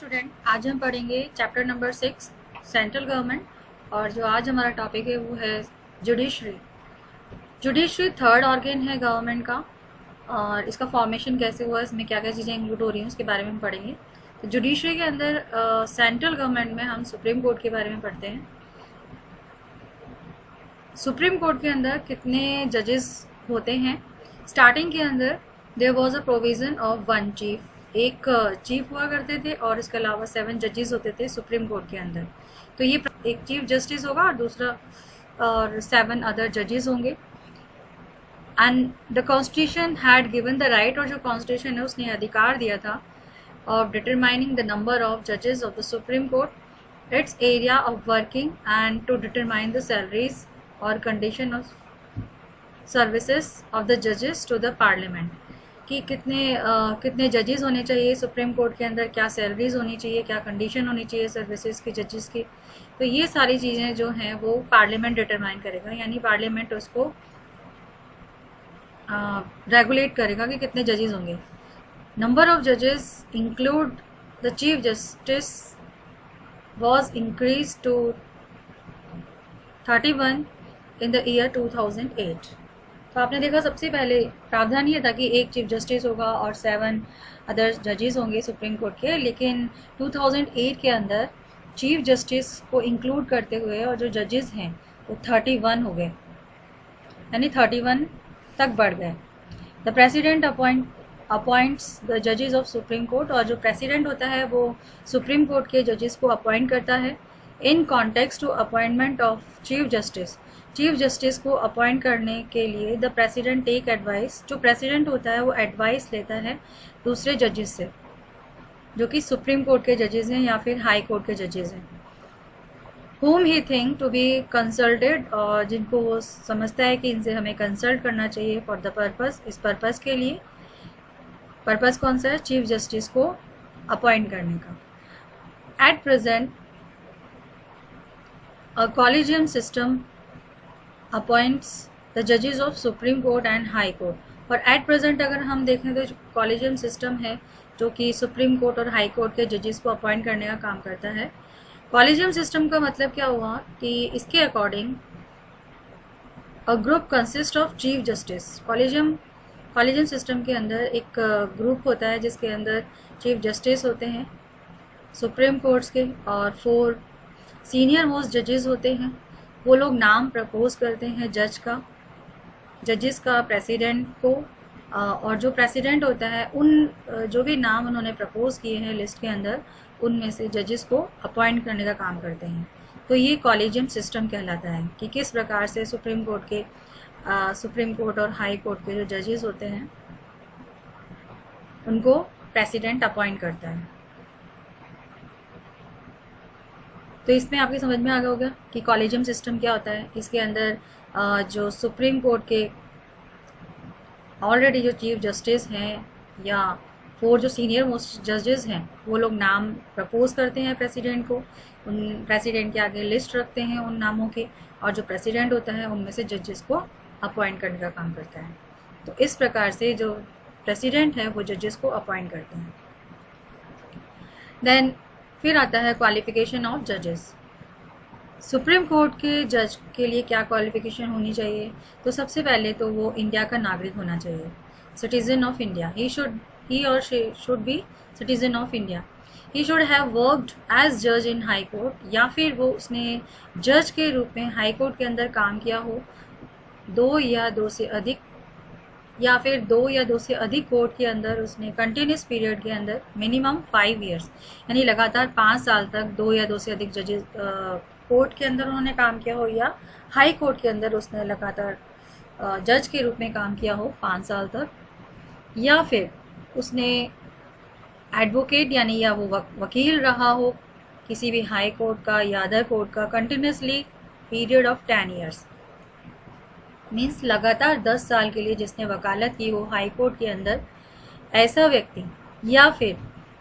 Student, आज हम पढ़ेंगे चैप्टर नंबर 6 सेंट्रल गवर्नमेंट। और जो आज हमारा टॉपिक है वो है जुडिशरी। जुडिशरी थर्ड ऑर्गन है गवर्नमेंट का, और इसका फॉर्मेशन कैसे हुआ, इसमें क्या क्या चीज़ें इंक्लूड हो रही हैं उसके बारे में हम पढ़ेंगे। तो जुडिशरी के अंदर सेंट्रल गवर्नमेंट में हम सुप्रीम कोर्ट के बारे में पढ़ते हैं। सुप्रीम कोर्ट के अंदर कितने जजेस होते हैं। स्टार्टिंग के अंदर there was a provision of one chief, एक चीफ हुआ करते थे और इसके अलावा 7 जजेस होते थे सुप्रीम कोर्ट के अंदर। तो ये एक चीफ जस्टिस होगा और दूसरा और 7 अदर जजेस होंगे। And the constitution had given the right, और जो कॉन्स्टिट्यूशन है उसने अधिकार दिया था of determining the number of judges of the Supreme Court, its area of working, and to determine the salaries or condition of services of the judges to the parliament, कि कितने जजेस होने चाहिए सुप्रीम कोर्ट के अंदर, क्या salaries होनी चाहिए, क्या कंडीशन होनी चाहिए सर्विसेज की जजेस की। तो ये सारी चीज़ें जो हैं वो पार्लियामेंट डिटरमाइन करेगा, यानी पार्लियामेंट उसको रेगुलेट करेगा कि कितने जजेस होंगे। Number of judges include the Chief Justice was increased to 31 in the year 2008। तो आपने देखा सबसे पहले प्रावधान ये था कि एक चीफ जस्टिस होगा और 7 अदर जजेस होंगे सुप्रीम कोर्ट के, लेकिन 2008 के अंदर चीफ जस्टिस को इंक्लूड करते हुए और जो जजेस हैं वो 31 हो गए, यानी 31 तक बढ़ गए। द प्रेसिडेंट अपॉइंट्स द जजेस ऑफ सुप्रीम कोर्ट, और जो प्रेसिडेंट होता है वो सुप्रीम कोर्ट के जजेस को अपॉइंट करता है। In context to appointment of chief justice, chief justice को अपॉइंट करने के लिए द प्रेसिडेंट टेक एडवाइस, जो प्रेसिडेंट होता है वो एडवाइस लेता है दूसरे जजेस से जो कि सुप्रीम कोर्ट के जजेस हैं या फिर हाई कोर्ट के जजेस हैं, whom he think to be consulted, और जिनको वो समझता है कि इनसे हमें कंसल्ट करना चाहिए फॉर द पर्पस, इस पर्पस के लिए। पर्पस कौन सा है? चीफ जस्टिस को अपॉइंट करने का। At present a collegium system appoints the जजेस of supreme court and high court. और एट प्रेजेंट अगर हम देखें तो कॉलेजियम सिस्टम है जो कि सुप्रीम कोर्ट और हाई कोर्ट के जजेस को अपॉइंट करने का काम करता है। कॉलेजियम सिस्टम का मतलब क्या हुआ कि इसके according a group consist of chief justice. Collegium system के अंदर एक ग्रुप होता है जिसके अंदर चीफ जस्टिस होते हैं सुप्रीम कोर्ट्स के, और 4 सीनियर मोस्ट जजेस होते हैं। वो लोग नाम प्रपोज करते हैं जजेस का प्रेसिडेंट को, और जो प्रेसिडेंट होता है उन जो भी नाम उन्होंने प्रपोज किए हैं लिस्ट के अंदर, उनमें से जजेस को अपॉइंट करने का काम करते हैं। तो ये कॉलेजियम सिस्टम कहलाता है कि किस प्रकार से सुप्रीम कोर्ट और हाई कोर्ट के जो जजेस होते हैं उनको प्रेसिडेंट अपॉइंट करता है। तो इसमें आपकी समझ में आ गया होगा कि कॉलेजियम सिस्टम क्या होता है। इसके अंदर जो सुप्रीम कोर्ट के ऑलरेडी जो चीफ जस्टिस हैं या 4 जो सीनियर मोस्ट जजेस हैं वो लोग नाम प्रपोज करते हैं प्रेसिडेंट को, उन प्रेसिडेंट के आगे लिस्ट रखते हैं उन नामों की, और जो प्रेसिडेंट होता है उनमें से जजेस को अपॉइंट करने का काम करता है। तो इस प्रकार से जो प्रेसिडेंट है वो जजेस को अपॉइंट करते हैं। देन फिर आता है क्वालिफिकेशन ऑफ जजेस। सुप्रीम कोर्ट के जज के लिए क्या क्वालिफिकेशन होनी चाहिए? तो सबसे पहले तो वो इंडिया का नागरिक होना चाहिए, citizen of India. he or she should be citizen of India. He should have worked as judge in high court, या फिर वो उसने जज के रूप में हाई कोर्ट के अंदर काम किया हो 2 या 2 से अधिक, या फिर 2 या 2 से अधिक कोर्ट के अंदर उसने कंटिन्यूस पीरियड के अंदर मिनिमम 5 ईयर्स, यानी लगातार 5 साल तक 2 या 2 से अधिक जजेस कोर्ट के अंदर उन्होंने काम किया हो, या हाई कोर्ट के अंदर उसने लगातार जज के रूप में काम किया हो 5 साल तक, या फिर उसने एडवोकेट यानी या वो वकील रहा हो किसी भी हाई कोर्ट का या अदर कोर्ट का continuously period of 10 years, means लगातार 10 साल के लिए जिसने वकालत की हो हाई कोर्ट के अंदर, ऐसा व्यक्ति, या फिर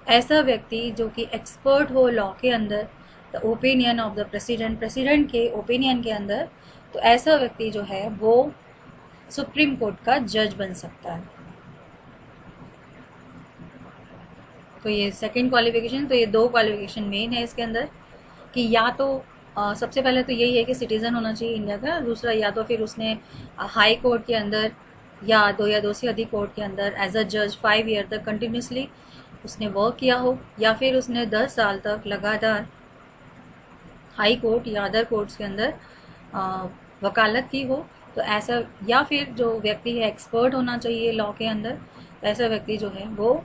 ऐसा व्यक्ति जो कि एक्सपर्ट हो लॉ के अंदर, the opinion of the president के ओपिनियन के अंदर, तो ऐसा व्यक्ति जो है वो सुप्रीम कोर्ट का जज बन सकता है। तो ये सेकंड क्वालिफिकेशन। तो ये 2 क्वालिफिकेशन मेन है इसके अंदर कि या तो सबसे पहले तो यही है कि सिटीज़न होना चाहिए इंडिया का, दूसरा या तो फिर उसने हाई कोर्ट के अंदर या 2 से अधिक कोर्ट के अंदर एज अ जज 5 ईयर तक कंटिन्यूसली उसने वर्क किया हो, या फिर उसने 10 साल तक लगातार हाई कोर्ट या अदर कोर्ट्स के अंदर वकालत की हो। तो ऐसा, या फिर जो व्यक्ति है एक्सपर्ट होना चाहिए लॉ के अंदर, तो ऐसा व्यक्ति जो है वो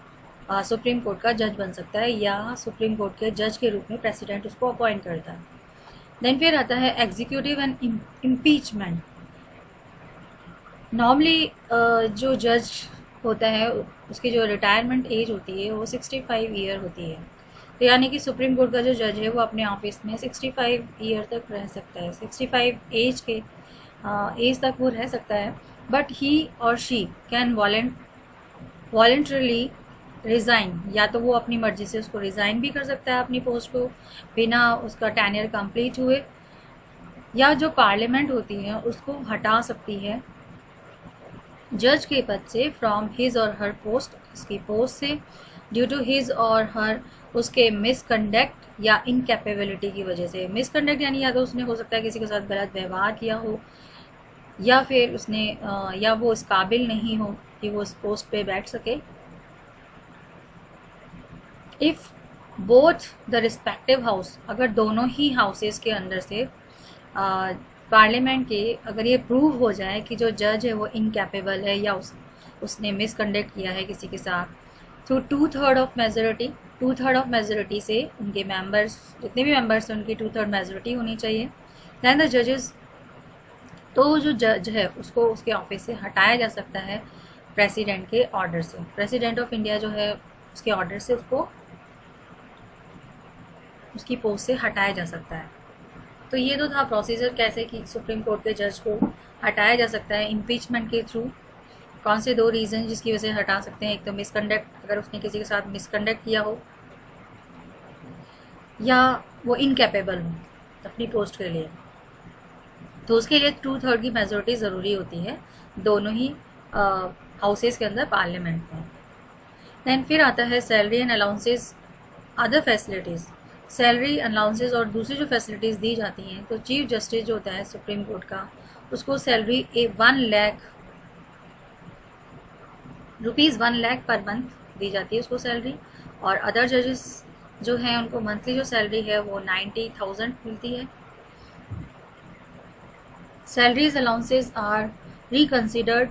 सुप्रीम कोर्ट का जज बन सकता है, या सुप्रीम कोर्ट के जज के रूप में प्रेसिडेंट उसको अपॉइंट करता है। देन फिर आता है एग्जीक्यूटिव एंड इम्पीचमेंट। नॉर्मली जो जज होता है उसकी जो रिटायरमेंट एज होती है वो 65 ईयर होती है। तो यानी कि सुप्रीम कोर्ट का जो जज है वो अपने ऑफिस में 65 ईयर तक रह सकता है, 65 एज के एज तक वो रह सकता है। बट ही और शी कैन वॉलेंटरली रिज़ाइन, या तो वो अपनी मर्जी से उसको रिज़ाइन भी कर सकता है अपनी पोस्ट को बिना उसका टेन्योर कंप्लीट हुए, या जो पार्लियामेंट होती है उसको हटा सकती है जज के पद से फ्रॉम हिज और हर पोस्ट, उसकी पोस्ट से, ड्यू टू हिज और हर उसके मिसकंडक्ट या इनकैपेबिलिटी की वजह से। मिसकंडक्ट यानी या तो उसने हो सकता है किसी के साथ गलत व्यवहार किया हो, या फिर उसने या वो इस काबिल नहीं हो कि वो उस पोस्ट पे बैठ सके। If both the respective house, अगर दोनों ही हाउसेस के अंदर से पार्लियामेंट के अगर ये प्रूव हो जाए कि जो जज है वो इनकैपेबल है या उसने मिसकंडक्ट किया है किसी के साथ, through 2/3 of majority, 2/3 of majority से उनके मेंबर्स, जितने भी मेंबर्स हैं उनकी 2/3 मेजोरिटी होनी चाहिए। दैन द जजेस, तो जो जज है उसको उसके ऑफिस से हटाया जा सकता है प्रेसिडेंट के ऑर्डर से। प्रेसिडेंट ऑफ इंडिया जो है उसके ऑर्डर से उसको उसकी पोस्ट से हटाया जा सकता है। तो ये तो था प्रोसीजर कैसे कि सुप्रीम कोर्ट के जज को हटाया जा सकता है इम्पीचमेंट के थ्रू। कौन से 2 रीज़न जिसकी वजह से हटा सकते हैं, एक तो मिसकंडक्ट, अगर उसने किसी के साथ मिसकंडक्ट किया हो, या वो इनकैपेबल हो अपनी पोस्ट के लिए, तो उसके लिए 2/3 की मेजोरिटी ज़रूरी होती है दोनों ही हाउसेस के अंदर पार्लियामेंट में। दैन फिर आता है salary and allowances, other facilities, salary allowances और दूसरी जो फैसिलिटीज़ दी जाती हैं। तो चीफ जस्टिस जो होता है सुप्रीम कोर्ट का, उसको salary 1 lakh rupees 1 lakh per month दी जाती है उसको सैलरी। और अदर जजेस जो हैं उनको मंथली जो सैलरी है वो 90,000 मिलती है। सैलरीज अलाउंसेस आर रिकन्सिडर्ड,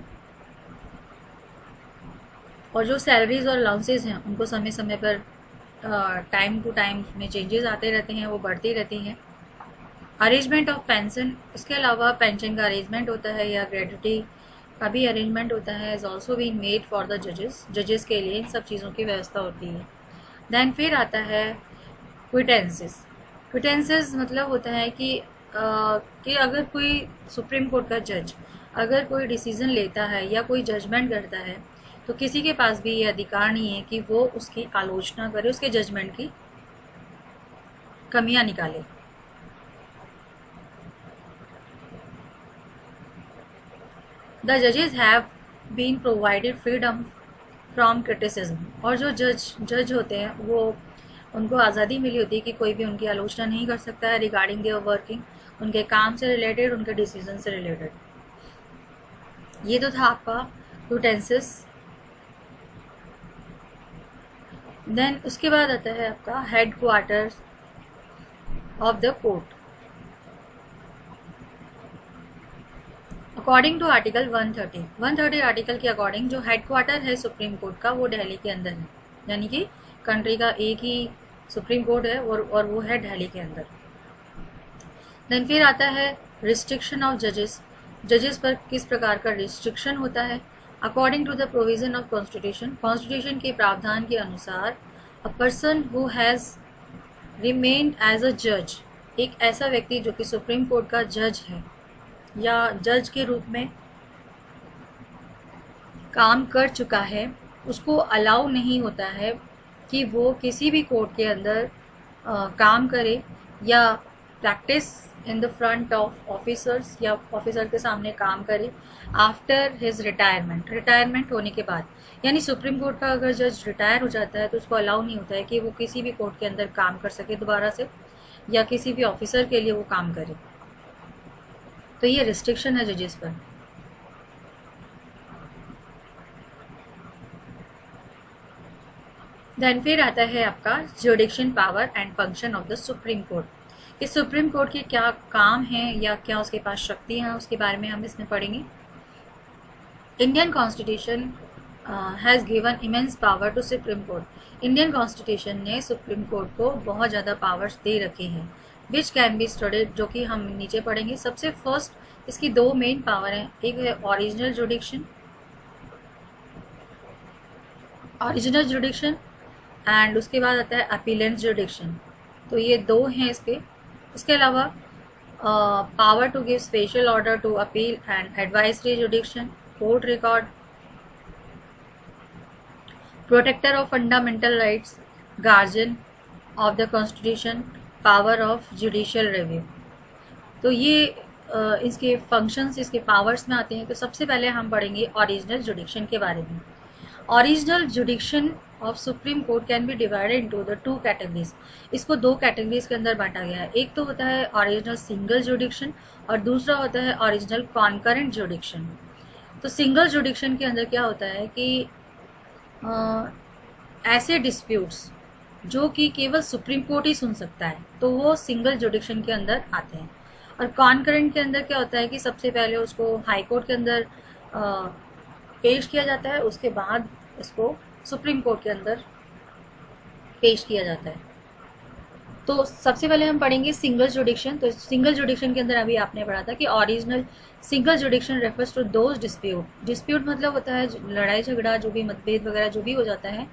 और जो सैलरीज और अलाउंसेस हैं उनको समय समय पर टाइम टू टाइम में चेंजेस आते रहते हैं, वो बढ़ती रहती हैं। अरेंजमेंट ऑफ पेंशन, इसके अलावा पेंशन का अरेंजमेंट होता है या ग्रेड्यूटी का भी अरेंजमेंट होता है, is also been made for the जजेस के लिए इन सब चीज़ों की व्यवस्था होती है। दैन फिर आता है क्विटेंसेस। क्विटेंसेस मतलब होता है कि अगर कोई सुप्रीम कोर्ट का जज अगर कोई डिसीज़न लेता है या कोई जजमेंट करता है, तो किसी के पास भी ये अधिकार नहीं है कि वो उसकी आलोचना करे, उसके जजमेंट की कमियां निकाले। द जजेस have been provided freedom from criticism, और जो जज होते हैं वो उनको आज़ादी मिली होती है कि कोई भी उनकी आलोचना नहीं कर सकता है रिगार्डिंग देयर वर्किंग, उनके काम से रिलेटेड, उनके डिसीजन से रिलेटेड। ये तो था आपका क्विटेंसेस। देन उसके बाद आता है आपका headquarters of the court. According to article 130 article के अकॉर्डिंग जो हेड क्वार्टर है सुप्रीम कोर्ट का वो दिल्ली के अंदर है, यानी कि कंट्री का एक ही सुप्रीम कोर्ट है और वो है दिल्ली के अंदर। देन फिर आता है रिस्ट्रिक्शन ऑफ जजेस पर किस प्रकार का रिस्ट्रिक्शन होता है। According to the provision of constitution के प्रावधान के अनुसार, a person who has remained as a जज, एक ऐसा व्यक्ति जो कि सुप्रीम कोर्ट का जज है या जज के रूप में काम कर चुका है, उसको अलाउ नहीं होता है कि वो किसी भी कोर्ट के अंदर काम करे या practice in the front of officers या ऑफिसर के सामने काम करे आफ्टर हिज रिटायरमेंट होने के बाद। यानी सुप्रीम कोर्ट का अगर जज रिटायर हो जाता है तो उसको अलाउ नहीं होता है कि वो किसी भी कोर्ट के अंदर काम कर सके दोबारा से, या किसी भी ऑफिसर के लिए वो काम करे। तो ये रिस्ट्रिक्शन है जजेस पर। देन फिर आता है आपका जुडिक्शन power and function of the supreme court, कि सुप्रीम कोर्ट के क्या काम है या क्या उसके पास शक्ति है, उसके बारे में हम इसमें पढ़ेंगे। Indian constitution has given immense power to supreme court. Indian constitution ने सुप्रीम कोर्ट को बहुत ज़्यादा पावर्स दे रखे हैं, विच कैन बी स्टडीड, जो कि हम नीचे पढ़ेंगे। सबसे फर्स्ट इसकी दो मेन पावर हैं, एक है ओरिजिनल जुडिक्शन एंड उसके बाद आता है अपीलेंस जुडिक्शन। तो ये दो हैं इसके। इसके अलावा power to give special order to appeal and advisory jurisdiction, court record, protector of fundamental rights, guardian of the constitution, power of judicial review. तो ये इसके फंक्शंस, इसके पावर्स में आते हैं। तो सबसे पहले हम पढ़ेंगे ओरिजिनल जुडिक्शन के बारे में। Original जुडिक्शन of supreme court can be divided into the two categories. इसको दो कैटेगरीज के अंदर बांटा गया है। एक तो होता है ओरिजिनल सिंगल जुडिक्शन और दूसरा होता है ओरिजिनल कॉन्करेंट जुडिक्शन। तो सिंगल जुडिक्शन के अंदर क्या होता है कि ऐसे डिस्प्यूट्स जो कि केवल सुप्रीम कोर्ट ही सुन सकता है, तो वो सिंगल जुडिक्शन के अंदर आते हैं। और कॉन्करेंट के अंदर क्या होता है कि सबसे पहले उसको हाई कोर्ट के अंदर पेश किया जाता है, उसके बाद इसको सुप्रीम कोर्ट के अंदर पेश किया जाता है। तो सबसे पहले हम पढ़ेंगे सिंगल जुडिक्शन। तो सिंगल जुडिक्शन के अंदर अभी आपने पढ़ा था कि original single jurisdiction refers to those dispute मतलब होता है लड़ाई झगड़ा, जो भी मतभेद वगैरह जो भी हो जाता है,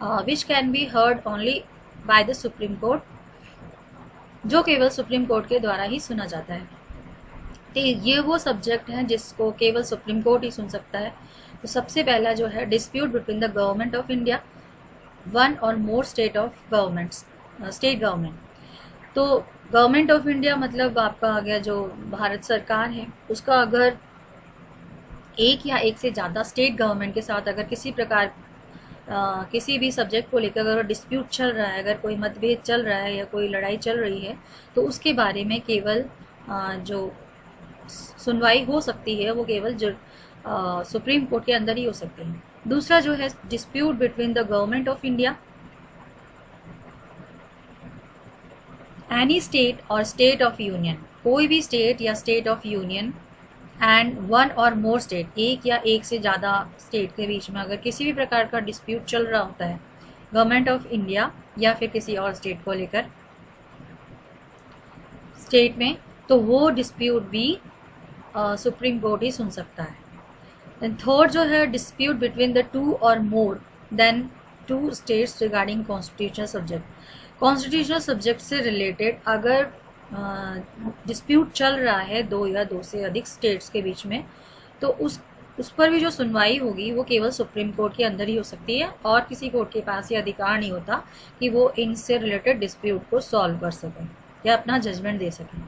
which can be heard only by the supreme court, जो केवल सुप्रीम कोर्ट के द्वारा ही सुना जाता है। तो ये वो सब्जेक्ट हैं जिसको केवल सुप्रीम कोर्ट ही सुन सकता है। तो सबसे पहला जो है dispute between the government of India, one और मोर स्टेट गवर्नमेंट। तो गवर्नमेंट ऑफ इंडिया मतलब आपका आ गया जो भारत सरकार है, उसका अगर एक या एक से ज़्यादा स्टेट गवर्नमेंट के साथ अगर किसी प्रकार किसी भी सब्जेक्ट को लेकर अगर डिस्प्यूट चल रहा है, अगर कोई मतभेद चल रहा है या कोई लड़ाई चल रही है, तो उसके बारे में केवल जो सुनवाई हो सकती है वो केवल जो सुप्रीम कोर्ट के अंदर ही हो सकती है। दूसरा जो है dispute between the government of India, any state और स्टेट ऑफ यूनियन, कोई भी स्टेट या state of union, and one और मोर स्टेट, एक या एक से ज़्यादा स्टेट के बीच में अगर किसी भी प्रकार का डिस्प्यूट चल रहा होता है गवर्नमेंट ऑफ इंडिया या फिर किसी और स्टेट को लेकर स्टेट में, तो वो डिस्प्यूट भी सुप्रीम कोर्ट ही सुन सकता है। देन थर्ड जो है डिस्प्यूट बिटवीन द टू और more than two states regarding constitutional subject. Constitutional subject से रिलेटेड अगर डिस्प्यूट चल रहा है दो या दो से अधिक स्टेट्स के बीच में, तो उस पर भी जो सुनवाई होगी वो केवल सुप्रीम कोर्ट के अंदर ही हो सकती है, और किसी कोर्ट के पास ये अधिकार नहीं होता कि वो इनसे रिलेटेड डिस्प्यूट को सॉल्व कर सके या अपना जजमेंट दे सके।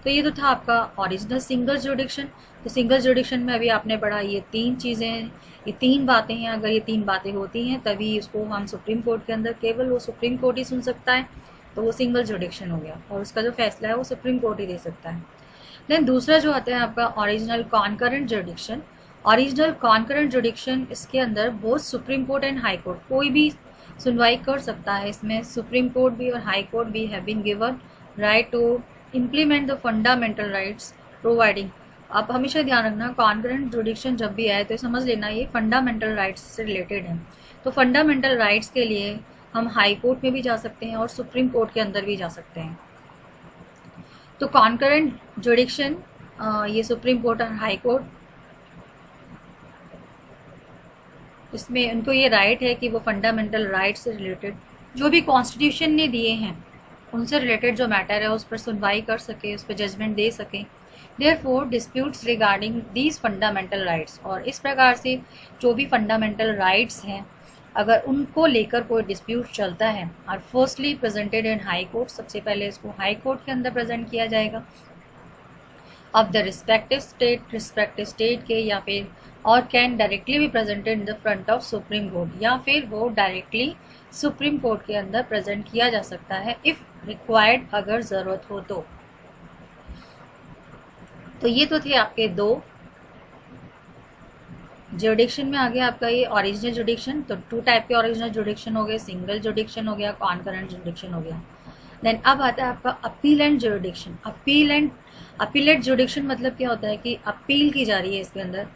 तो ये तो था आपका ओरिजिनल सिंगल जुडिक्शन। तो सिंगल जुडिक्शन में अभी आपने पढ़ा ये तीन चीज़ें, ये तीन बातें हैं। अगर ये तीन बातें होती हैं तभी इसको हम सुप्रीम कोर्ट के अंदर केवल वो सुप्रीम कोर्ट ही सुन सकता है, तो वो सिंगल जुडिक्शन हो गया, और उसका जो फैसला है वो सुप्रीम कोर्ट ही दे सकता है। देन दूसरा जो आता है आपका ओरिजिनल कॉन्करेंट जुडिक्शन। ओरिजिनल कॉन्करेंट जुडिक्शन, इसके अंदर both supreme court and high court कोई भी सुनवाई कर सकता है। इसमें सुप्रीम कोर्ट भी और हाई कोर्ट भी have been given right to implement the fundamental rights providing. आप हमेशा ध्यान रखना कॉन्करेंट जुडिक्शन जब भी आए तो समझ लेना ये फंडामेंटल राइट्स से रिलेटेड है। तो फंडामेंटल राइट्स के लिए हम हाई कोर्ट में भी जा सकते हैं और सुप्रीम कोर्ट के अंदर भी जा सकते हैं। तो कॉन्करेंट जुडिक्शन ये सुप्रीम कोर्ट और हाई कोर्ट, इसमें उनको ये राइट है कि वो फंडामेंटल राइट्स से रिलेटेड जो भी कॉन्स्टिट्यूशन ने दिए हैं उनसे रिलेटेड जो मैटर है उस पर सुनवाई कर सके, उस पर जजमेंट दे सके। Therefore disputes regarding these fundamental rights, और इस प्रकार से जो भी फंडामेंटल राइट्स हैं अगर उनको लेकर कोई डिस्प्यूट चलता है और firstly presented in high court, सबसे पहले इसको हाई कोर्ट के अंदर प्रेजेंट किया जाएगा ऑफ द रिस्पेक्टिव स्टेट के, या फिर और कैन डायरेक्टली भी presented in the front of supreme court, या फिर वो डायरेक्टली सुप्रीम कोर्ट के अंदर प्रेजेंट किया जा सकता है इफ रिक्वायर्ड, अगर ज़रूरत हो तो ये तो थे आपके दो जुडिक्शन में। आ गया आपका ये ओरिजिनल जुडिक्शन। तो टू टाइप के ओरिजिनल जुडिक्शन हो गए, सिंगल जुडिक्शन हो गया, कॉन्करेंट जुडिक्शन हो गया। देन अब आता है आपका अपीलेंट जुडिक्शन। अपीलेट जुडिक्शन मतलब क्या होता है कि अपील की जा रही है इसके अंदर,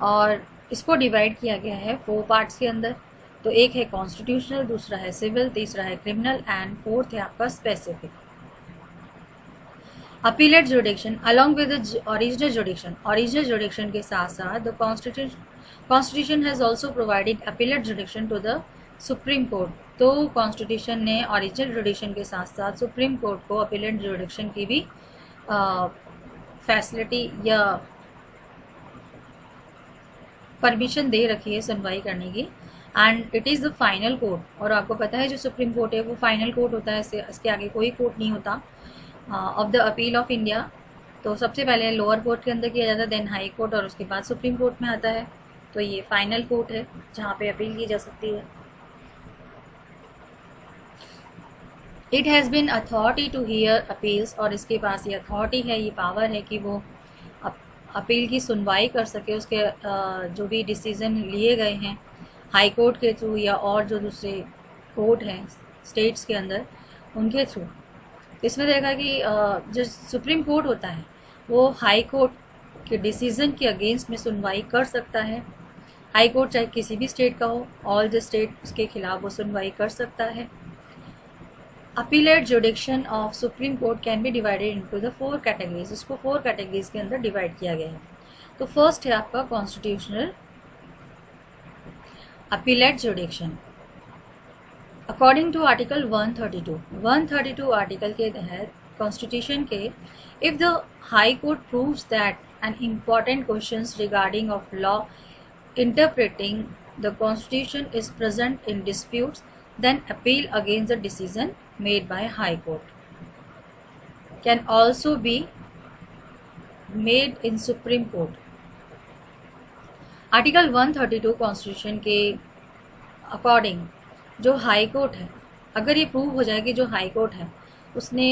और इसको डिवाइड किया गया है 4 पार्ट्स के अंदर। तो एक है कॉन्स्टिट्यूशनल, दूसरा है सिविल, तीसरा है क्रिमिनल, एंड फोर्थ है आपका specific. Appellate jurisdiction along with original jurisdiction के साथ साथ the constitution has also provided appellate jurisdiction to the supreme court. तो कॉन्स्टिट्यूशन ने ओरिजिनल जुडिक्शन के साथ साथ सुप्रीम कोर्ट को अपीलेट जुडिक्शन की भी फैसिलिटी या परमिशन दे रखी है सुनवाई करने की, and it is the final court. और आपको पता है जो सुप्रीम कोर्ट है वो फाइनल कोर्ट होता है, इसके आगे कोई कोर्ट नहीं होता of the appeal of India. तो सबसे पहले लोअर कोर्ट के अंदर किया जाता है, देन हाई कोर्ट, और उसके बाद सुप्रीम कोर्ट में आता है। तो ये फाइनल कोर्ट है जहाँ पे अपील की जा सकती है। It has been authority to hear appeals, और इसके पास ये अथॉरिटी है, ये पावर है कि वो अपील की सुनवाई कर सके, उसके जो भी डिसीज़न लिए गए हैं हाई कोर्ट के थ्रू या और जो दूसरे कोर्ट हैं स्टेट्स के अंदर उनके थ्रू। इसमें देखा कि जो सुप्रीम कोर्ट होता है वो हाई कोर्ट के डिसीज़न के अगेंस्ट में सुनवाई कर सकता है। हाई कोर्ट चाहे किसी भी स्टेट का हो, ऑल द स्टेट के खिलाफ वो सुनवाई कर सकता है। Appellate जुडिक्शन of supreme court can be divided into the 4 categories. इसको 4 कैटेगरीज के अंदर डिवाइड किया गया है। तो फर्स्ट है आपका constitutional appellate jurisdiction according to article 132 article के तहत कॉन्स्टिट्यूशन के, if the high court proves that an important questions regarding of law interpreting the constitution is present in disputes, then appeal against the decision made by High Court can also be made in Supreme Court. Article 132 constitution के according जो high court है, अगर ये prove हो जाए कि जो high court है उसने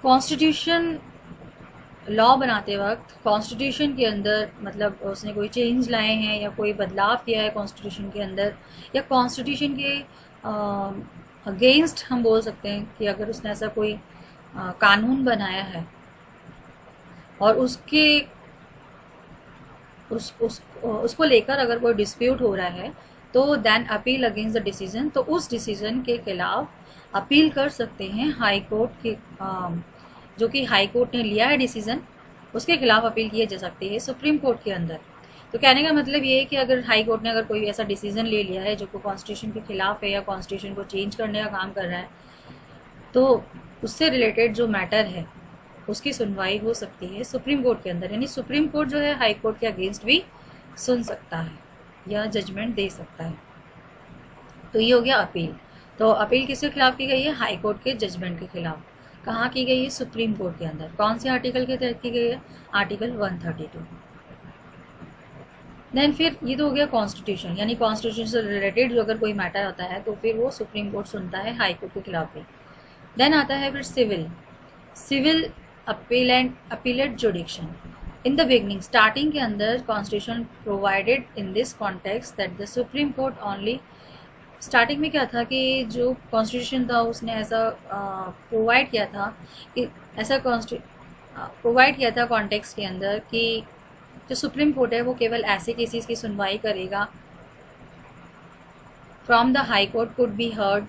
कॉन्स्टिट्यूशन लॉ बनाते वक्त कॉन्स्टिट्यूशन के अंदर मतलब उसने कोई चेंज लाए हैं या कोई बदलाव किया है कॉन्स्टिट्यूशन के अंदर, या कॉन्स्टिट्यूशन के अगेंस्ट हम बोल सकते हैं कि अगर उसने ऐसा कोई कानून बनाया है और उसको लेकर अगर कोई डिस्प्यूट हो रहा है, तो then appeal against the decision, तो उस डिसीजन के खिलाफ अपील कर सकते हैं हाई कोर्ट के, जो कि हाई कोर्ट ने लिया है डिसीजन, उसके खिलाफ अपील की जा सकती है सुप्रीम कोर्ट के अंदर। तो कहने का मतलब ये है कि अगर हाई कोर्ट ने अगर कोई ऐसा डिसीजन ले लिया है जो कि कॉन्स्टिट्यूशन के खिलाफ है या कॉन्स्टिट्यूशन को चेंज करने का काम कर रहा है, तो उससे रिलेटेड जो मैटर है उसकी सुनवाई हो सकती है सुप्रीम कोर्ट के अंदर। यानी सुप्रीम कोर्ट जो है हाई कोर्ट के अगेंस्ट भी सुन सकता है या जजमेंट दे सकता है। तो ये हो गया अपील। तो अपील किसके खिलाफ की गई है? हाई कोर्ट के जजमेंट के खिलाफ। कहाँ की गई है? सुप्रीम कोर्ट के अंदर। कौन से आर्टिकल के तहत की गई है? आर्टिकल 132। देन फिर ये तो हो गया कॉन्स्टिट्यूशन, यानी कॉन्स्टिट्यूशन से रिलेटेड जो अगर कोई मैटर आता है तो फिर वो सुप्रीम कोर्ट सुनता है हाई कोर्ट के खिलाफ भी। देन आता है फिर civil appellate jurisdiction. In the beginning, starting के अंदर constitution provided in this context that the supreme court only, starting में क्या था कि जो कॉन्स्टिट्यूशन था उसने ऐसा प्रोवाइड किया था कि प्रोवाइड किया था कॉन्टेक्स्ट के अंदर कि जो सुप्रीम कोर्ट है वो केवल ऐसे केसेस की सुनवाई करेगा from the high court could be heard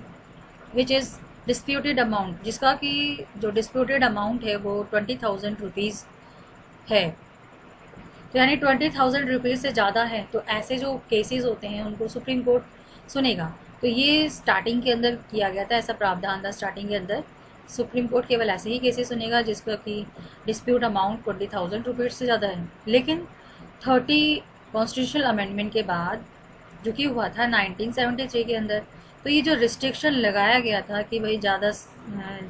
which is disputed amount, जिसका कि जो डिस्प्यूटेड अमाउंट है वो 20,000 रुपीज़ है। तो यानी 20,000 रुपीज़ से ज़्यादा है तो ऐसे जो केसेस होते हैं उनको सुप्रीम कोर्ट सुनेगा। तो ये स्टार्टिंग के अंदर किया गया था, ऐसा प्रावधान था स्टार्टिंग के अंदर। सुप्रीम कोर्ट केवल ऐसे ही केसेस सुनेगा जिसका कि डिस्प्यूट अमाउंट 20,000 रुपीज़ से ज़्यादा है। लेकिन 30 कॉन्स्टिट्यूशनल अमेंडमेंट के बाद, जो कि हुआ था 1973 के अंदर, तो ये जो रिस्ट्रिक्शन लगाया गया था कि भाई ज़्यादा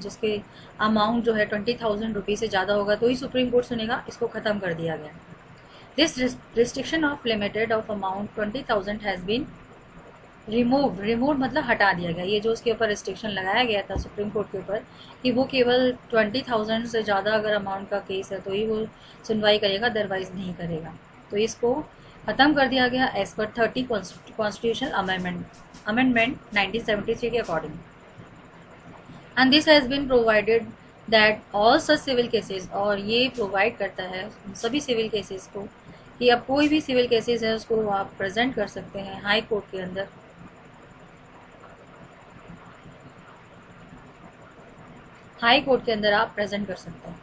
जिसके अमाउंट जो है 20,000 रुपीज़ से ज़्यादा होगा तो ही सुप्रीम कोर्ट सुनेगा, इसको ख़त्म कर दिया गया। This restriction of limited of amount 20,000 has been remove मतलब हटा दिया गया। ये जो उसके ऊपर रिस्ट्रिक्शन लगाया गया था सुप्रीम कोर्ट के ऊपर कि वो केवल 20,000 से ज़्यादा अगर अमाउंट का केस है तो ही वो सुनवाई करेगा, अदरवाइज नहीं करेगा। तो इसको ख़त्म कर दिया गया एज पर 30 कॉन्स्टिट्यूशनल अमेंडमेंट 1973 के according. And this has been provided that all such civil cases, और ये प्रोवाइड करता है सभी सिविल केसेस को कि अब कोई भी सिविल केसेस है उसको आप प्रेजेंट कर सकते हैं हाई कोर्ट के अंदर। हाई कोर्ट के अंदर आप प्रेजेंट कर सकते हैं।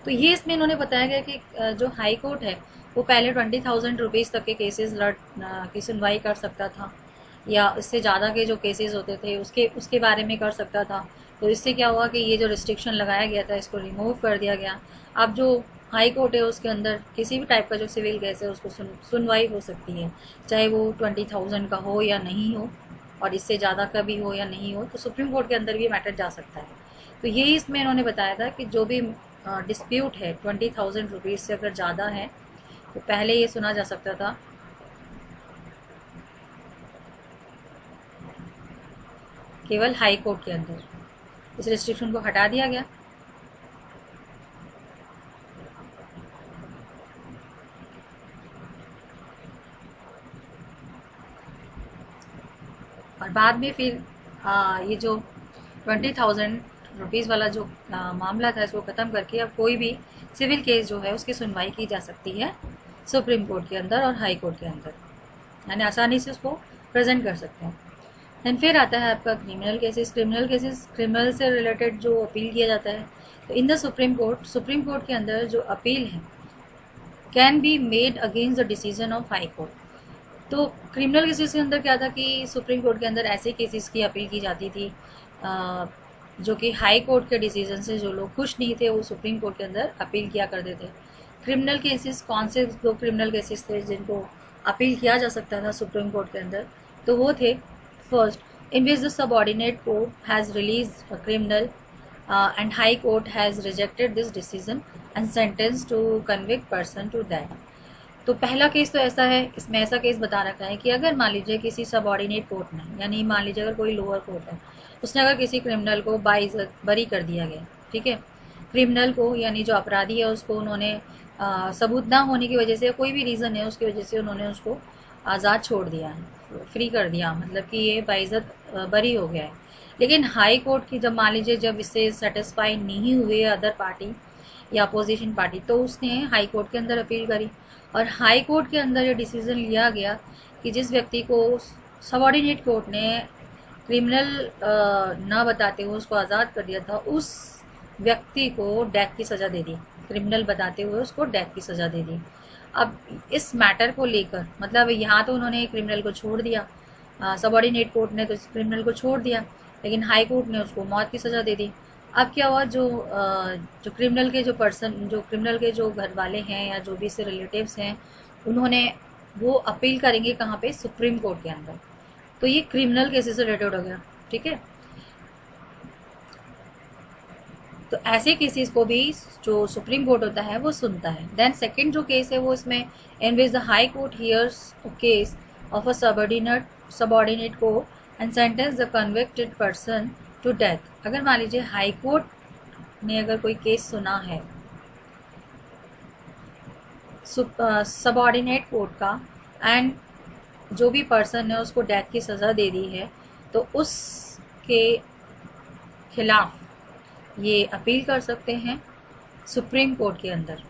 तो ये इसमें इन्होंने बताया गया कि जो हाई कोर्ट है वो पहले 20,000 रुपीज़ तक के केसेस की सुनवाई कर सकता था, या इससे ज़्यादा के जो केसेस होते थे उसके बारे में कर सकता था। तो इससे क्या हुआ कि ये जो रिस्ट्रिक्शन लगाया गया था इसको रिमूव कर दिया गया। अब जो हाई कोर्ट है उसके अंदर किसी भी टाइप का जो सिविल केस है उसको सुनवाई हो सकती है, चाहे वो 20,000 का हो या नहीं हो, और इससे ज़्यादा का भी हो या नहीं हो, तो सुप्रीम कोर्ट के अंदर भी मैटर जा सकता है। तो यही इसमें इन्होंने बताया था कि जो भी डिस्प्यूट है 20,000 रुपीज़ से अगर ज़्यादा है तो पहले ये सुना जा सकता था केवल हाई कोर्ट के अंदर। इस रिस्ट्रिक्शन को हटा दिया गया। और बाद में फिर ये जो 20,000 रुपीज़ वाला जो मामला था इसको ख़त्म करके अब कोई भी सिविल केस जो है उसकी सुनवाई की जा सकती है सुप्रीम कोर्ट के अंदर और हाई कोर्ट के अंदर, यानी आसानी से उसको प्रेजेंट कर सकते हैं। एंड फिर आता है आपका क्रिमिनल केसेस। क्रिमिनल से रिलेटेड जो अपील किया जाता है, तो इन द सुप्रीम कोर्ट के अंदर जो अपील है can be made against the decision of high court. तो क्रिमिनल केसेस के अंदर क्या था कि सुप्रीम कोर्ट के अंदर ऐसे केसेस की अपील की जाती थी जो कि हाई कोर्ट के डिसीजन से जो लोग खुश नहीं थे वो सुप्रीम कोर्ट के अंदर अपील किया करते थे। क्रिमिनल केसेस कौन से दो क्रिमिनल केसेस थे जिनको अपील किया जा सकता था सुप्रीम कोर्ट के अंदर, तो वो थे first, in which the subordinate court has released a criminal and high court has rejected this decision and sentenced to convict person to death। तो पहला केस तो ऐसा है, इसमें ऐसा केस बता रखा है कि अगर मान लीजिए किसी सबऑर्डिनेट कोर्ट ने, यानी मान लीजिए अगर कोई लोअर कोर्ट है उसने अगर किसी क्रिमिनल को बाइज्जत बरी कर दिया गया, ठीक है, क्रिमिनल को यानी जो अपराधी है उसको उन्होंने सबूत ना होने की वजह से, कोई भी रीज़न है उसकी वजह से उन्होंने उसको आज़ाद छोड़ दिया है, फ्री कर दिया, मतलब कि ये बाइज्जत बरी हो गया है। लेकिन हाई कोर्ट की जब मान लीजिए जब इससे सेटिस्फाई नहीं हुए अदर पार्टी या अपोजिशन पार्टी, तो उसने हाई कोर्ट के अंदर अपील करी और हाई कोर्ट के अंदर ये डिसीजन लिया गया कि जिस व्यक्ति को सबऑर्डिनेट कोर्ट ने क्रिमिनल ना बताते हुए उसको आज़ाद कर दिया था, उस व्यक्ति को डेथ की सज़ा दे दी, क्रिमिनल बताते हुए उसको डेथ की सज़ा दे दी। अब इस मैटर को लेकर, मतलब यहाँ तो उन्होंने क्रिमिनल को छोड़ दिया, सबऑर्डिनेट कोर्ट ने तो क्रिमिनल को छोड़ दिया, लेकिन हाई कोर्ट ने उसको मौत की सज़ा दे दी। अब क्या हुआ, जो क्रिमिनल के जो घर वाले हैं या जो भी इससे रिलेटिव्स हैं, उन्होंने वो अपील करेंगे कहाँ पे, सुप्रीम कोर्ट के अंदर। तो ये क्रिमिनल केसेस से रिलेटेड हो गया, ठीक है। तो ऐसे केसेस को भी जो सुप्रीम कोर्ट होता है वो सुनता है। देन सेकंड जो केस है वो इसमें, in which the high court hears a case of a subordinate court and sentence the convicted person to death. अगर मान लीजिए हाई कोर्ट ने अगर कोई केस सुना है सबऑर्डिनेट कोर्ट का, एंड जो भी पर्सन है उसको डेथ की सज़ा दे दी है, तो उसके खिलाफ ये अपील कर सकते हैं सुप्रीम कोर्ट के अंदर।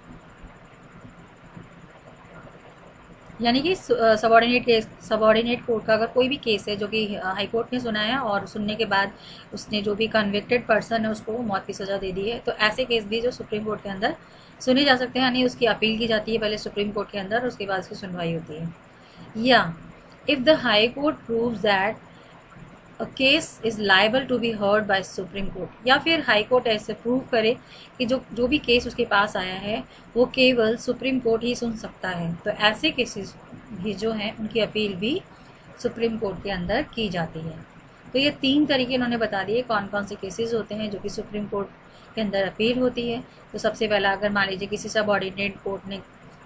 यानी कि सबऑर्डिनेट कोर्ट का अगर कोई भी केस है जो कि हाई कोर्ट ने सुना है और सुनने के बाद उसने जो भी कन्विक्टेड पर्सन है उसको मौत की सज़ा दे दी है, तो ऐसे केस भी जो सुप्रीम कोर्ट के अंदर सुने जा सकते हैं। यानी उसकी अपील की जाती है पहले सुप्रीम कोर्ट के अंदर, उसके बाद उसकी सुनवाई होती है। या if the high court proves that a case is liable to be heard by supreme court, या फिर हाई कोर्ट ऐसे प्रूव करे कि जो भी केस उसके पास आया है वो केवल सुप्रीम कोर्ट ही सुन सकता है, तो ऐसे केसेस भी जो हैं उनकी अपील भी सुप्रीम कोर्ट के अंदर की जाती है। तो ये 3 तरीके इन्होंने बता दिए कौन कौन से केसेस होते हैं जो कि सुप्रीम कोर्ट के अंदर अपील होती है। तो सबसे पहला, अगर मान लीजिए किसी सबऑर्डिनेट कोर्ट ने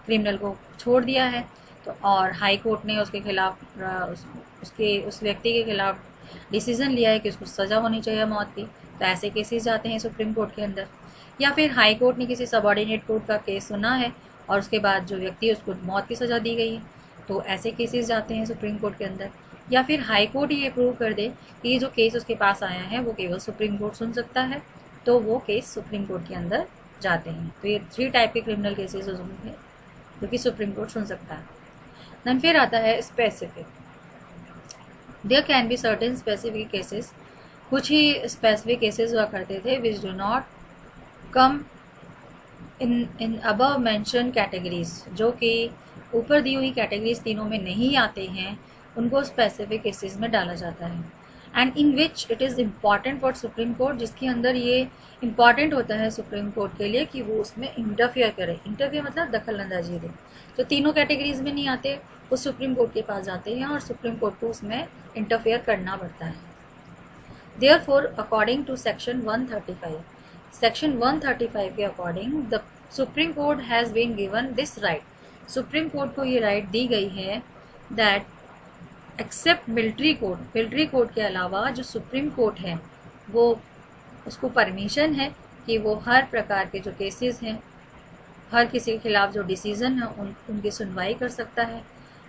क्रिमिनल को छोड़ दिया है तो और हाई कोर्ट ने उसके खिलाफ उस व्यक्ति के खिलाफ डिसीजन लिया है कि उसको सज़ा होनी चाहिए मौत की, तो ऐसे केसेस जाते हैं सुप्रीम कोर्ट के अंदर। या फिर हाई कोर्ट ने किसी सबऑर्डिनेट कोर्ट का केस सुना है और उसके बाद जो व्यक्ति है उसको मौत की सज़ा दी गई है, तो ऐसे केसेस जाते हैं सुप्रीम कोर्ट के अंदर। या फिर हाई कोर्ट ये प्रूव कर दे कि ये जो केस उसके पास आया है वो केवल सुप्रीम कोर्ट सुन सकता है, तो वो केस सुप्रीम कोर्ट के अंदर जाते हैं। तो ये 3 टाइप के क्रिमिनल केसेस हैं जो कि सुप्रीम कोर्ट सुन सकता है। देन फिर आता है specific. There can be certain specific cases, कुछ ही स्पेसिफिक केसेस हुआ करते थे which do not come in above mention categories, जो कि ऊपर दी हुई कैटेगरीज तीनों में नहीं आते हैं, उनको स्पेसिफिक केसेस में डाला जाता है। And in which it is important for supreme court, जिसके अंदर ये इम्पॉर्टेंट होता है सुप्रीम कोर्ट के लिए कि वो उसमें इंटरफियर करे। इंटरफियर मतलब दखल अंदाजी दे। जो तीनों कैटेगरीज में नहीं आते वो सुप्रीम कोर्ट के पास जाते हैं और सुप्रीम कोर्ट को उसमें इंटरफेयर करना पड़ता है। Therefore according to section 135, section 135 के according the supreme court has been given this right, supreme court को ये राइट दी गई है दैट एक्सेप्ट मिलिट्री कोर्ट के अलावा जो सुप्रीम कोर्ट है वो उसको परमिशन है कि वो हर प्रकार के जो केसेस हैं, हर किसी के खिलाफ जो डिसीज़न है उनकी सुनवाई कर सकता है।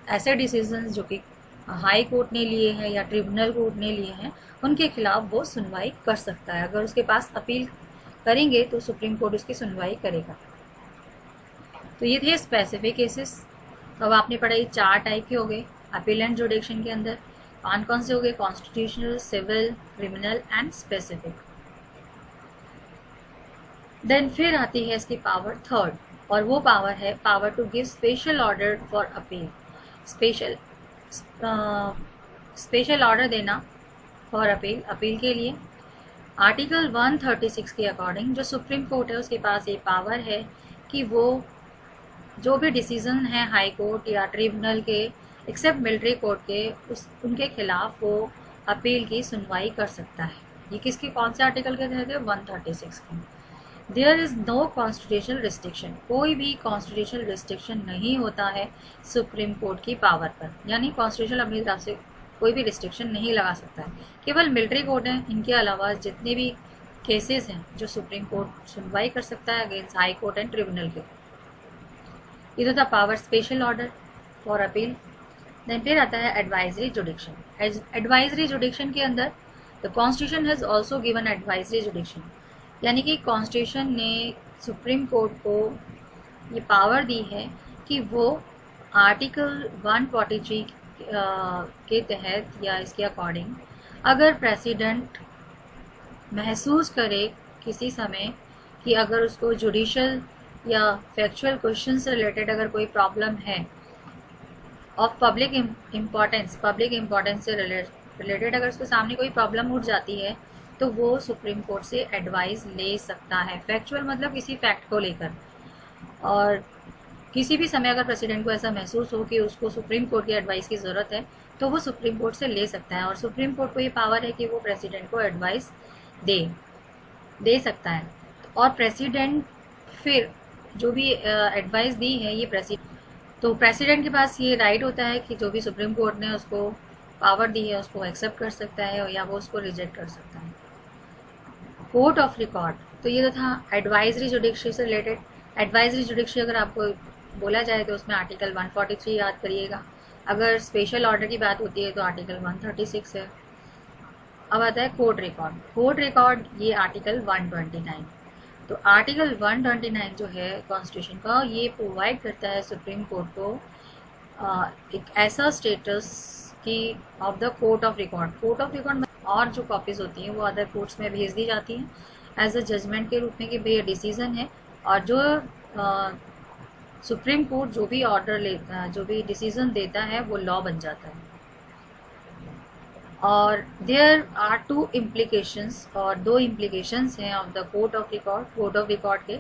ऐसे डिसीजन जो कि हाई कोर्ट ने लिए हैं या ट्रिब्यूनल कोर्ट ने लिए हैं उनके खिलाफ वो सुनवाई कर सकता है। अगर उसके पास अपील करेंगे तो सुप्रीम कोर्ट उसकी सुनवाई करेगा। तो ये थे स्पेसिफिक केसेस। तो अब आपने पढ़ा ये 4 टाइप के हो गए अपील एंड जुडिक्शन के अंदर। कौन कौन से हो गए? Constitutional, civil, criminal and specific. Then फिर आती है इसकी पावर थर्ड, और वो पावर है power to give special order for appeal. Special order देना फॉर अपील के लिए। आर्टिकल 136 के अकॉर्डिंग जो सुप्रीम कोर्ट है उसके पास ये पावर है कि वो जो भी डिसीजन है हाई कोर्ट या ट्रिब्यूनल के एक्सेप्ट मिलिट्री कोर्ट के उनके खिलाफ वो अपील की सुनवाई कर सकता है। ये किसके कौन से आर्टिकल के तहत है? 136 के। There is no constitutional restriction, कोई भी कॉन्स्टिट्यूशनल रिस्ट्रिक्शन नहीं होता है सुप्रीम कोर्ट की पावर पर, यानी कॉन्स्टिट्यूशन अपनी तरफ से कोई भी रिस्ट्रिक्शन नहीं लगा सकता है। केवल मिलिट्री कोर्ट है, इनके अलावा जितने भी केसेस हैं जो सुप्रीम कोर्ट सुनवाई कर सकता है against high court and tribunal के। इधर था power special order for appeal. Then फिर आता है एडवाइजरी जुडिक्शन। एडवाइजरी जुडिक्शन के अंदर the constitution has also given advisory jurisdiction, यानी कि कॉन्स्टिट्यूशन ने सुप्रीम कोर्ट को ये पावर दी है कि वो आर्टिकल 143 के तहत या इसके अकॉर्डिंग अगर प्रेसिडेंट महसूस करे किसी समय कि अगर उसको जुडिशल या फैक्चुअल क्वेश्चन से रिलेटेड अगर कोई प्रॉब्लम है ऑफ पब्लिक इम्पोर्टेंस से रिलेटेड अगर उसके सामने कोई प्रॉब्लम उठ जाती है तो वो सुप्रीम कोर्ट से एडवाइस ले सकता है। फैक्चुअल मतलब किसी फैक्ट को लेकर, और किसी भी समय अगर प्रेसिडेंट को ऐसा महसूस हो कि उसको सुप्रीम कोर्ट की एडवाइस की ज़रूरत है तो वो सुप्रीम कोर्ट से ले सकता है, और सुप्रीम कोर्ट को ये पावर है कि वो प्रेसिडेंट को एडवाइस दे सकता है। और प्रेसिडेंट फिर जो भी एडवाइस दी है ये प्रेसिडेंट के पास ये राइट होता है कि जो भी सुप्रीम कोर्ट ने उसको पावर दी है उसको एक्सेप्ट कर सकता है या वो उसको रिजेक्ट कर सकता है। कोर्ट ऑफ रिकॉर्ड, तो ये तो था एडवाइजरी जुडिक्शरी से रिलेटेड। एडवाइजरी जुडिक्शरी अगर आपको बोला जाए तो उसमें आर्टिकल 143 याद करिएगा। अगर स्पेशल ऑर्डर की बात होती है तो आर्टिकल 136 है। अब आता है कोर्ट रिकॉर्ड। कोर्ट रिकॉर्ड ये आर्टिकल 129। तो आर्टिकल 129 जो है कॉन्स्टिट्यूशन का ये प्रोवाइड करता है सुप्रीम कोर्ट को एक ऐसा स्टेटस कि of the court of record. Court of record में और जो कॉपीज़ होती हैं वो अदर कोर्ट्स में भेज दी जाती हैं एज अ जजमेंट के रूप में कि भाई ये डिसीज़न है, और जो सुप्रीम कोर्ट जो भी ऑर्डर लेता है, जो भी डिसीज़न देता है वो लॉ बन जाता है। और देयर आर टू इम्प्लीकेशंस, और दो इम्प्लीकेशंस हैं of the court of record के।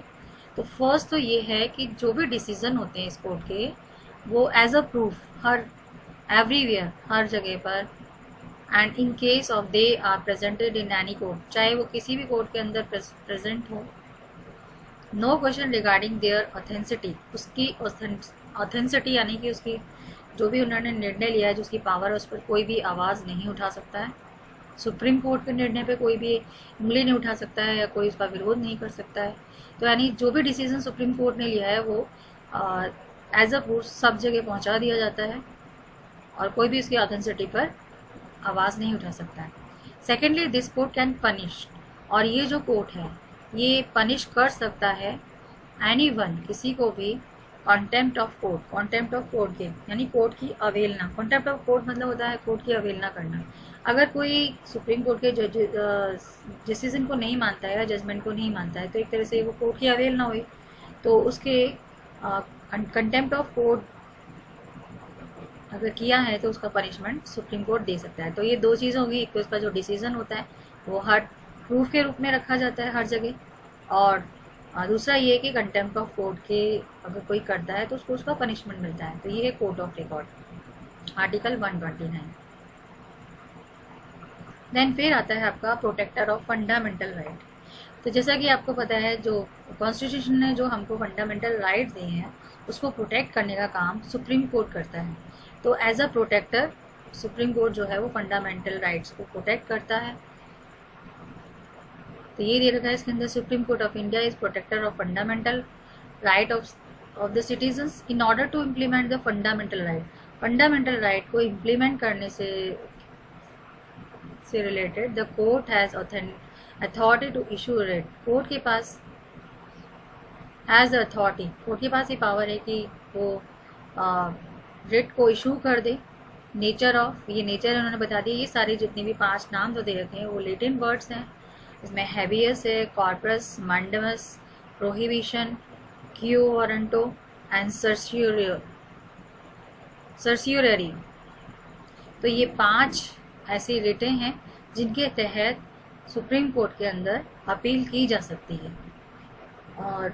तो फर्स्ट तो ये है कि जो भी डिसीजन होते हैं इस कोर्ट के, वो एज अ प्रूफ हर एवरीवेयर, हर जगह पर, and in case of they are presented in any court, चाहे वो किसी भी कोर्ट के अंदर प्रेजेंट हो, no question regarding their authenticity, उसकी ऑथेंसिटी यानी कि उसकी जो भी उन्होंने निर्णय लिया है, जो उसकी पावर है, उस पर कोई भी आवाज़ नहीं उठा सकता है। सुप्रीम कोर्ट के निर्णय पे कोई भी उंगली नहीं उठा सकता है या कोई उसका विरोध नहीं कर सकता है। तो यानी जो भी डिसीजन सुप्रीम कोर्ट ने लिया है वो एज अ प्रूफ सब जगह पहुंचा दिया जाता है और कोई भी उसकी ऑथेंसिटी पर आवाज़ नहीं उठा सकता है। Secondly, this court can punish, और ये जो कोर्ट है ये पनिश कर सकता है एनीवन, किसी को भी, कॉन्टेम्प्ट ऑफ कोर्ट के, यानी कोर्ट की अवहेलना। कॉन्टेम्प्ट ऑफ कोर्ट मतलब होता है कोर्ट की अवहेलना करना। अगर कोई सुप्रीम कोर्ट के डिसीजन को नहीं मानता है या जजमेंट को नहीं मानता है, तो एक तरह से वो कोर्ट की अवहेलना हुई, तो उसके कंटेम्प्ट ऑफ कोर्ट अगर किया है तो उसका पनिशमेंट सुप्रीम कोर्ट दे सकता है। तो ये दो चीज़ होगी, एक तो इसका जो डिसीजन होता है वो हर प्रूफ के रूप में रखा जाता है हर जगह, और दूसरा ये कि कंटेम्प्ट ऑफ कोर्ट के अगर कोई करता है तो उसको उसका पनिशमेंट मिलता है। तो ये है court of record, article 129। Then फिर आता है आपका प्रोटेक्टर ऑफ फंडामेंटल राइट। तो जैसा कि आपको पता है, जो कॉन्स्टिट्यूशन ने जो हमको फंडामेंटल राइट्स दिए हैं उसको प्रोटेक्ट करने का काम सुप्रीम कोर्ट करता है। तो as a protector supreme court जो है वो फंडामेंटल राइट्स को प्रोटेक्ट करता है। तो ये दे रखा है इसके अंदर, supreme court of India is protector of fundamental right of the citizens in order to implement the fundamental right. Fundamental right को इम्प्लीमेंट करने से related the court has authority to issue writ. Court के पास has the authority, court के पास ये power है कि वो रेट को इशू कर दे। नेचर ऑफ, ये नेचर उन्होंने बता दिया। ये सारे जितने भी 5 नाम जो दे रखे हैं वो लैटिन वर्ड्स हैं। इसमें हैबियस है, corpus, mandamus, prohibition, quo warranto and certiorari. तो ये 5 ऐसी रिटें हैं जिनके तहत सुप्रीम कोर्ट के अंदर अपील की जा सकती है। और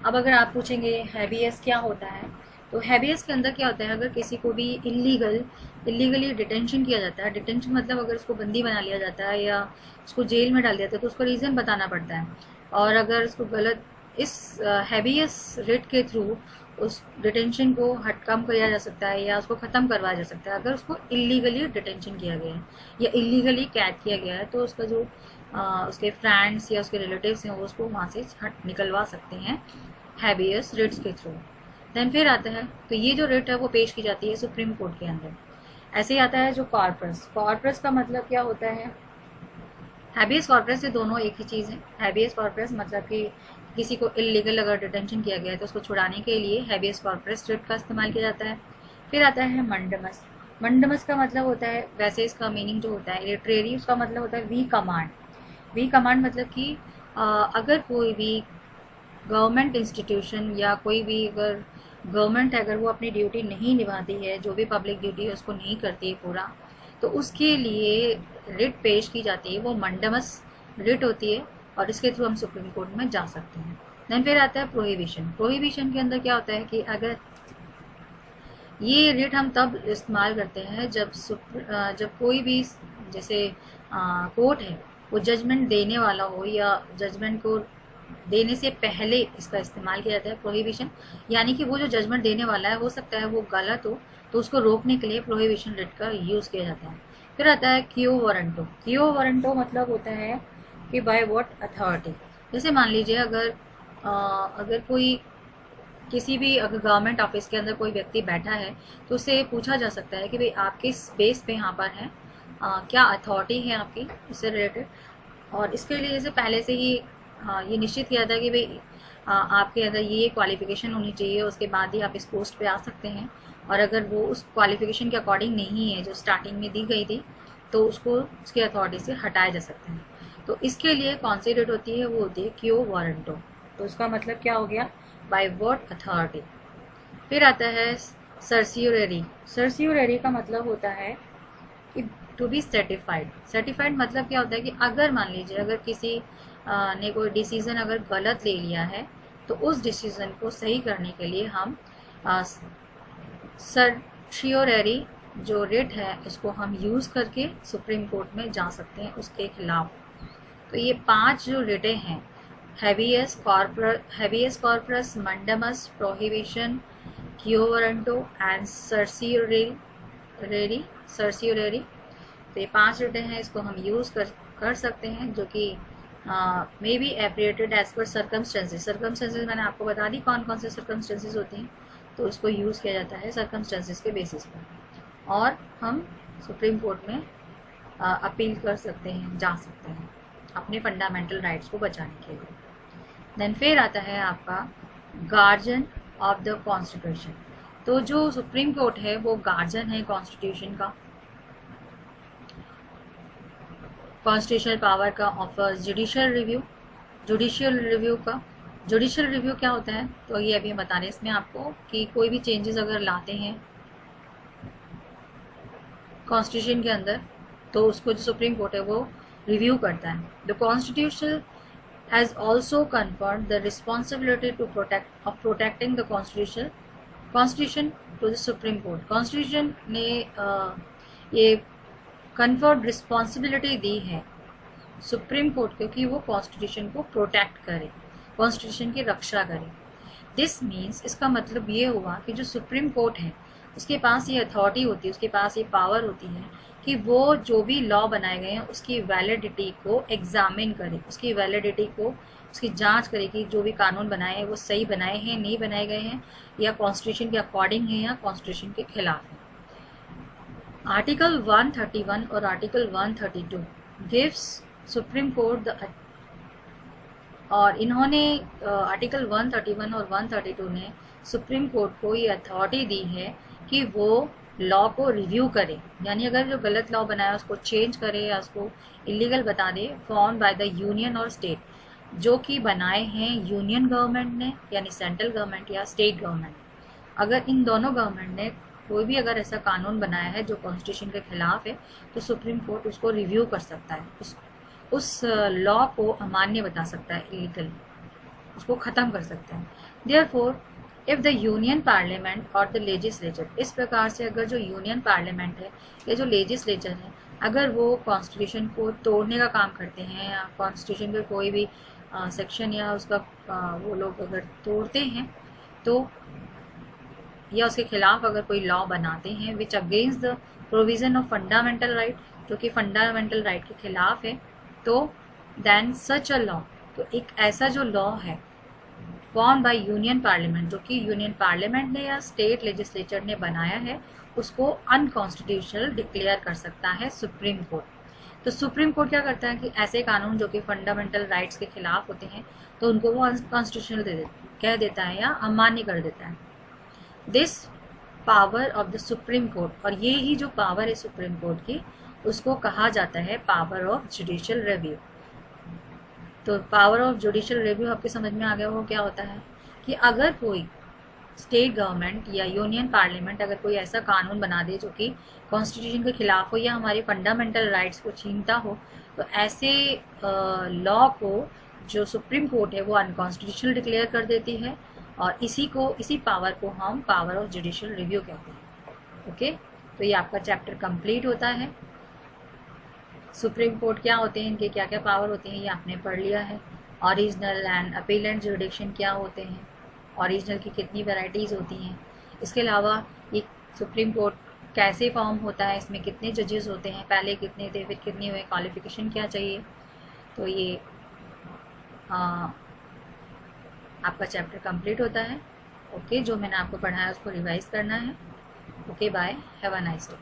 अब अगर आप पूछेंगे हैबियस क्या होता है, तो हैबियस के अंदर क्या होता है, अगर किसी को भी इलीगली डिटेंशन किया जाता है, डिटेंशन मतलब अगर उसको बंदी बना लिया जाता है या उसको जेल में डाल दिया जाता है तो उसको रीज़न बताना पड़ता है। और अगर उसको गलत, इस हैबियस रिट के थ्रू उस डिटेंशन को कम किया जा सकता है या उसको ख़त्म करवाया जा सकता है। अगर उसको इलीगली डिटेंशन किया गया है या इलीगली कैद किया गया है तो उसका जो उसके फ्रेंड्स या उसके रिलेटिव्स हैं वो उसको वहाँ से निकलवा सकते हैं हैबियस रिट्स के थ्रू। देन फिर आता है, तो ये जो रिट है वो पेश की जाती है सुप्रीम कोर्ट के अंदर। ऐसे ही आता है जो कॉर्पस। कॉर्पस का मतलब क्या होता है, हैबियस कॉर्पस से दोनों एक ही चीज़ है। हैबियस कॉर्पस मतलब कि किसी को इलीगल अगर डिटेंशन किया गया है तो उसको छुड़ाने के लिए हैबियस कॉर्पस रिट का इस्तेमाल किया जाता है। फिर आता है मंडमस। मंडमस का मतलब होता है, वैसे इसका मीनिंग जो होता है लिटरेरी, उसका मतलब होता है वी कमांड। वी कमांड मतलब कि अगर कोई भी गवर्नमेंट इंस्टीट्यूशन या कोई भी अगर गवर्नमेंट अगर वो अपनी ड्यूटी नहीं निभाती है, जो भी पब्लिक ड्यूटी है उसको नहीं करती है पूरा, तो उसके लिए रिट पेश की जाती है, वो मंडमस रिट होती है और इसके थ्रू हम सुप्रीम कोर्ट में जा सकते हैं। देन फिर आता है प्रोहिबिशन। प्रोहिबिशन के अंदर क्या होता है कि अगर ये रिट हम तब इस्तेमाल करते हैं जब कोई भी जैसे कोर्ट है वो जजमेंट देने वाला हो या जजमेंट को देने से पहले इसका इस्तेमाल किया जाता है प्रोहिबिशन। यानी कि वो जो जजमेंट देने वाला है हो सकता है वो गलत हो, तो उसको रोकने के लिए प्रोहिबिशन रिट का यूज़ किया जाता है। फिर आता है क्यो वारंटो। क्यो वारंटो मतलब होता है कि बाय व्हाट अथॉरिटी। जैसे मान लीजिए अगर कोई किसी भी अगर गवर्नमेंट ऑफिस के अंदर कोई व्यक्ति बैठा है तो उससे पूछा जा सकता है कि भाई आप किस बेस पे यहाँ पर हैं, क्या अथॉरिटी है आपकी इससे रिलेटेड। और इसके लिए जैसे पहले से ही ये निश्चित किया था कि भाई आपके अंदर ये क्वालिफिकेशन होनी चाहिए, उसके बाद ही आप इस पोस्ट पे आ सकते हैं। और अगर वो उस क्वालिफिकेशन के अकॉर्डिंग नहीं है जो स्टार्टिंग में दी गई थी तो उसको उसकी अथॉरिटी से हटाया जा सकता है। तो इसके लिए कौन सी रिट होती है, वो होती है क्यो वारंटो। तो उसका मतलब क्या हो गया, बाय व्हाट अथॉरिटी। फिर आता है सर्सियोररी। सर्सियोररी का मतलब होता है कि टू बी सर्टिफाइड। सर्टिफाइड मतलब क्या होता है कि अगर मान लीजिए अगर किसी ने कोई डिसीज़न अगर गलत ले लिया है तो उस डिसीज़न को सही करने के लिए हम सर्टियोररी जो रिट है उसको हम यूज़ करके सुप्रीम कोर्ट में जा सकते हैं उसके खिलाफ। तो ये 5 जो रिटें हैं, habeas corpus, mandamus, prohibition, quo warranto and certiorari. तो ये 5 रिटें हैं, इसको हम यूज़ कर सकते हैं जो कि may be appreciated as per circumstances मैंने आपको बता दी कौन कौन से सर्कमस्टेंसेस होती हैं, तो उसको यूज़ किया जाता है सर्कमस्टेंसेस के बेसिस पर और हम सुप्रीम कोर्ट में अपील कर सकते हैं, जा सकते हैं अपने फंडामेंटल राइट्स को बचाने के लिए। देन फिर आता है आपका गार्जियन ऑफ द कॉन्स्टिट्यूशन। तो जो सुप्रीम कोर्ट है वो गार्जियन है कॉन्स्टिट्यूशन का, कॉन्स्टिट्यूशनल पावर का, ऑफर्स जुडिशियल रिव्यू का। जुडिशियल रिव्यू क्या होता है, तो ये अभी हम बता रहे हैं इसमें आपको कि कोई भी चेंजेस अगर लाते हैं कॉन्स्टिट्यूशन के अंदर तो उसको जो सुप्रीम कोर्ट है वो रिव्यू करता है। The constitution has also conferred the responsibility to protecting the constitution to the supreme court. Constitution ने ये कन्फर्ड रिस्पॉन्सिबिलिटी दी है सुप्रीम कोर्ट को कि वो कॉन्स्टिट्यूशन को प्रोटेक्ट करे, कॉन्स्टिट्यूशन की रक्षा करे। दिस मीन्स, इसका मतलब ये हुआ कि जो सुप्रीम कोर्ट है उसके पास ये अथॉरिटी होती है, उसके पास ये पावर होती है कि वो जो भी लॉ बनाए गए हैं उसकी वैलिडिटी को एग्जामिन करे, उसकी वैलिडिटी को उसकी जांच करे कि जो भी कानून बनाए हैं वो सही बनाए हैं, नहीं बनाए गए हैं, या कॉन्स्टिट्यूशन के अकॉर्डिंग है या कॉन्स्टिट्यूशन के खिलाफ है। आर्टिकल 131 और article 132 gives supreme court the, और इन्होंने आर्टिकल 131 और 132 ने सुप्रीम कोर्ट को ये अथॉरिटी दी है कि वो लॉ को रिव्यू करे, यानी अगर जो गलत लॉ बनाया उसको चेंज करे या उसको इलीगल बता दे, फॉर्म बाय द यूनियन और स्टेट, जो कि बनाए हैं यूनियन गवर्नमेंट ने यानी सेंट्रल गवर्नमेंट या स्टेट गवर्नमेंट। अगर इन दोनों गवर्नमेंट ने कोई भी अगर ऐसा कानून बनाया है जो कॉन्स्टिट्यूशन के खिलाफ है तो सुप्रीम कोर्ट उसको रिव्यू कर सकता है, उस लॉ को अमान्य बता सकता है, इलीगल, उसको ख़त्म कर सकता है। Therefore if the union parliament और द लेजिस्लेचर, इस प्रकार से अगर जो यूनियन पार्लियामेंट है या जो लेजिस्लेचर है अगर वो कॉन्स्टिट्यूशन को तोड़ने का काम करते हैं या कॉन्स्टिट्यूशन के कोई भी सेक्शन या उसका वो लोग अगर तोड़ते हैं तो या उसके खिलाफ अगर कोई लॉ बनाते हैं which against the provision of fundamental right, जो कि फंडामेंटल राइट के खिलाफ है, तो देन सच अ लॉ, तो एक ऐसा जो लॉ है फॉर्म बाय यूनियन पार्लियामेंट, जो कि यूनियन पार्लियामेंट ने या स्टेट लेजिस्लेचर ने बनाया है, उसको अनकॉन्स्टिट्यूशनल डिक्लेयर कर सकता है सुप्रीम कोर्ट। तो सुप्रीम कोर्ट क्या करता है कि ऐसे कानून जो कि फंडामेंटल राइट्स के खिलाफ होते हैं तो उनको वो अनकॉन्स्टिट्यूशनल कह देता है या अमान्य कर देता है। This power of the supreme court, और ये ही जो पावर है सुप्रीम कोर्ट की उसको कहा जाता है पावर ऑफ जुडिशियल रिव्यू। तो पावर ऑफ जुडिशियल रिव्यू आपके समझ में आ गया वो क्या होता है कि अगर कोई स्टेट गवर्नमेंट या यूनियन पार्लियामेंट अगर कोई ऐसा कानून बना दे जो कि कॉन्स्टिट्यूशन के खिलाफ हो या हमारे फंडामेंटल राइट्स को छीनता हो, तो ऐसे लॉ को जो सुप्रीम कोर्ट है वो अनकॉन्स्टिट्यूशनल डिक्लेयर कर देती है, और इसी पावर को हम पावर ऑफ जुडिशियल रिव्यू कहते हैं। ओके, तो ये आपका चैप्टर कंप्लीट होता है। सुप्रीम कोर्ट क्या होते हैं, इनके क्या क्या पावर होते हैं ये आपने पढ़ लिया है। ओरिजिनल एंड अपीलेंट जुडिक्शन क्या होते हैं, ओरिजिनल की कितनी वैराइटीज़ होती हैं, इसके अलावा ये सुप्रीम कोर्ट कैसे फॉर्म होता है, इसमें कितने जजेस होते हैं, पहले कितने थे फिर कितने हुए, क्वालिफिकेशन क्या चाहिए, तो ये आपका चैप्टर कंप्लीट होता है। ओके, जो मैंने आपको पढ़ाया उसको रिवाइज करना है। Okay, bye, have a nice day.